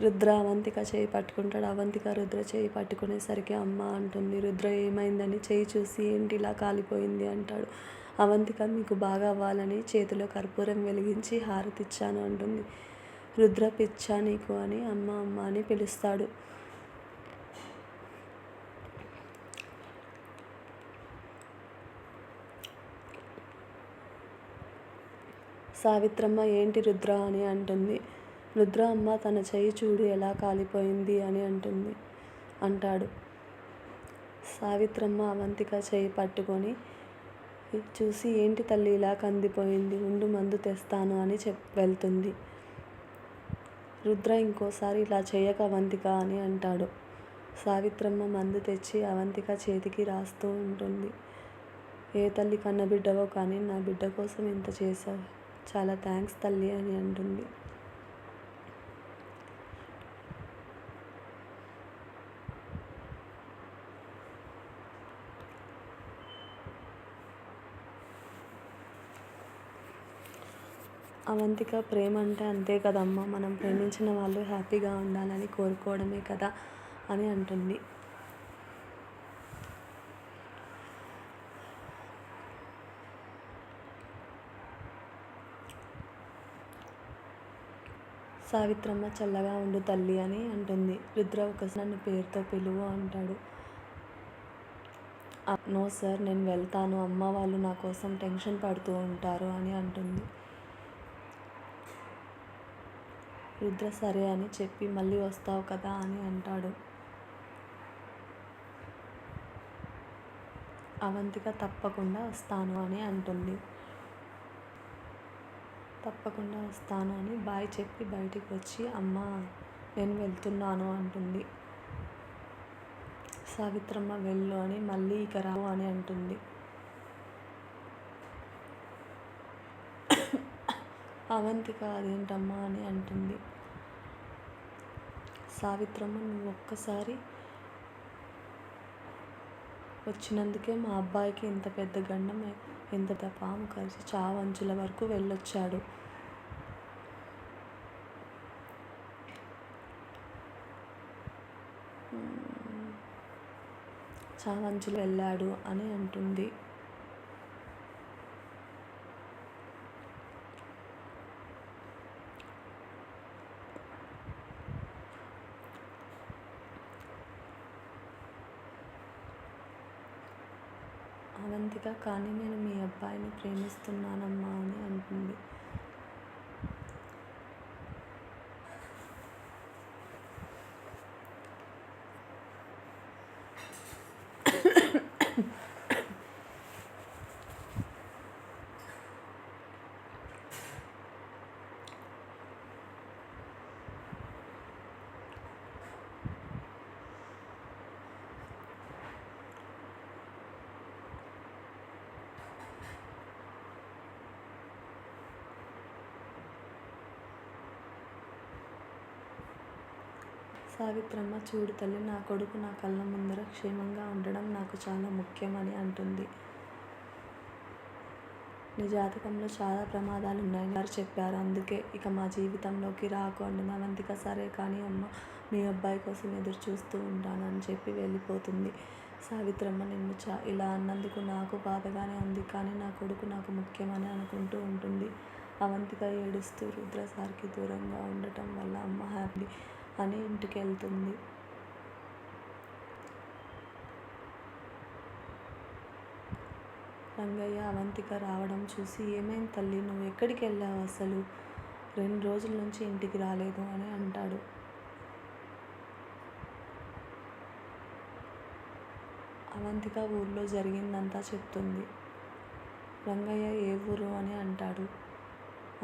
రుద్ర అవంతిక చేయి పట్టుకుంటాడు. అవంతిక రుద్ర చేయి పట్టుకునేసరికి అమ్మ అంటుంది. రుద్ర ఏమైందని చేయి చూసి ఏంటి ఇలా కాలిపోయింది అంటాడు. అవంతిక మీకు బాగా అవ్వాలని చేతిలో కర్పూరం వెలిగించి హారతిచ్చాను అంటుంది. రుద్ర పిచ్చా నీకు అని అమ్మ అమ్మ అని పిలుస్తాడు. సావిత్రమ్మ ఏంటి రుద్ర అని అంటుంది. రుద్ర అమ్మ తన చెయ్యి చూడు ఎలా కాలిపోయింది అని అంటాడు. సావిత్రమ్మ అవంతిక చెయ్యి పట్టుకొని చూసి ఏంటి తల్లి ఇలా కందిపోయింది, ఉండు మందు తెస్తాను అని వెళ్తుంది. రుద్ర ఇంకోసారి ఇలా చేయక అవంతిక అని అంటాడు. సావిత్రమ్మ మందు తెచ్చి అవంతిక చేతికి రాస్తూ ఉంటుంది. ఏ తల్లి కన్నబిడ్డవో కానీ నా బిడ్డ కోసం ఇంత చేశావు, చాలా థ్యాంక్స్ తల్లి అని అంటుంది. అవంతిక ప్రేమ అంటే అంతే కదమ్మా, మనం ప్రేమించిన వాళ్ళు హ్యాపీగా ఉండాలని కోరుకోవడమే కదా అని అంటుంది. సావిత్రమ్మ చల్లగా ఉండు తల్లి అని అంటుంది. రుద్ర ఒకసారి నన్ను పేరుతో పిలువు అంటాడు. నో సార్ నేను వెళ్తాను, అమ్మ వాళ్ళు నా కోసం టెన్షన్ పడుతూ ఉంటారు అని అంటుంది. రుద్ర సరే అని చెప్పి మళ్ళీ వస్తావు కదా అని అంటాడు. అవంతిక తప్పకుండా వస్తాను అని అంటుంది. తప్పకుండా వస్తాను అని బాయ్ చెప్పి బయటికి వచ్చి అమ్మ నేను వెళ్తున్నాను అంటుంది. సావిత్రమ్మ వెళ్ళు అని మళ్ళీ ఇక రావు అని అంటుంది. అవంతిక అదేంటమ్మా అని అంటుంది. సావిత్రమ్మ నువ్వు ఒక్కసారి వచ్చినందుకే మా అబ్బాయికి ఇంత పెద్ద గండం, ఇంత పాము కలిసి చావంచుల వరకు వెళ్ళొచ్చాడు. చావంచులు వెళ్ళాడు అని అంటుంది. అవంతిక కానీ నేను మీ అబ్బాయిని ప్రేమిస్తున్నానమ్మా అని అంటుంది. సావిత్రమ్మ చూడు తల్లి, నా కొడుకు నా కళ్ళ ముందర క్షేమంగా ఉండడం నాకు చాలా ముఖ్యమని అంటుంది. నీ జాతకంలో చాలా ప్రమాదాలు ఉన్నాయని వారు చెప్పారు, అందుకే ఇక మా జీవితంలోకి రాకు అంటుంది. అవంతిక సరే కానీ అమ్మ మీ అబ్బాయి కోసం ఎదురు చూస్తూ ఉంటానని చెప్పి వెళ్ళిపోతుంది. సావిత్రమ్మ నిన్ను ఇలా అన్నందుకు నాకు బాధగానే ఉంది, కానీ నా కొడుకు నాకు ముఖ్యమని అనుకుంటూ ఉంటుంది. అవంతిక ఏడుస్తూ రుద్ర సార్కి దూరంగా ఉండటం వల్ల అమ్మ హ్యాపీ అని ఇంటికి వెళ్తుంది. రంగయ్య అవంతిక రావడం చూసి ఏమైంది తల్లి, నువ్వు ఎక్కడికి వెళ్ళావు, అసలు 2 రోజుల నుంచి ఇంటికి రాలేదు అని అంటాడు. అవంతిక ఊర్లో జరిగిందంతా చెప్తుంది. రంగయ్య ఏ ఊరు అని అంటాడు.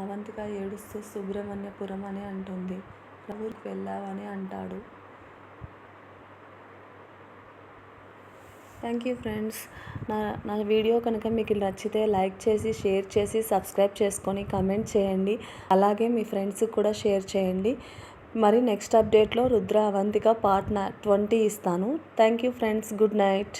అవంతిక ఏడుస్తూ సుబ్రహ్మణ్యపురం అని అంటుంది. ఊరికి వెళ్ళావని అంటాడు. Thank you friends. నా వీడియో కనుక మీకు నచ్చితే లైక్ చేసి, షేర్ చేసి, సబ్స్క్రైబ్ చేసుకొని కామెంట్ చేయండి. అలాగే మీ ఫ్రెండ్స్కి కూడా షేర్ చేయండి. మరి నెక్స్ట్ అప్డేట్లో రుద్ర అవంతిక పార్ట్ 20 ఇస్తాను. Thank you friends. Good night.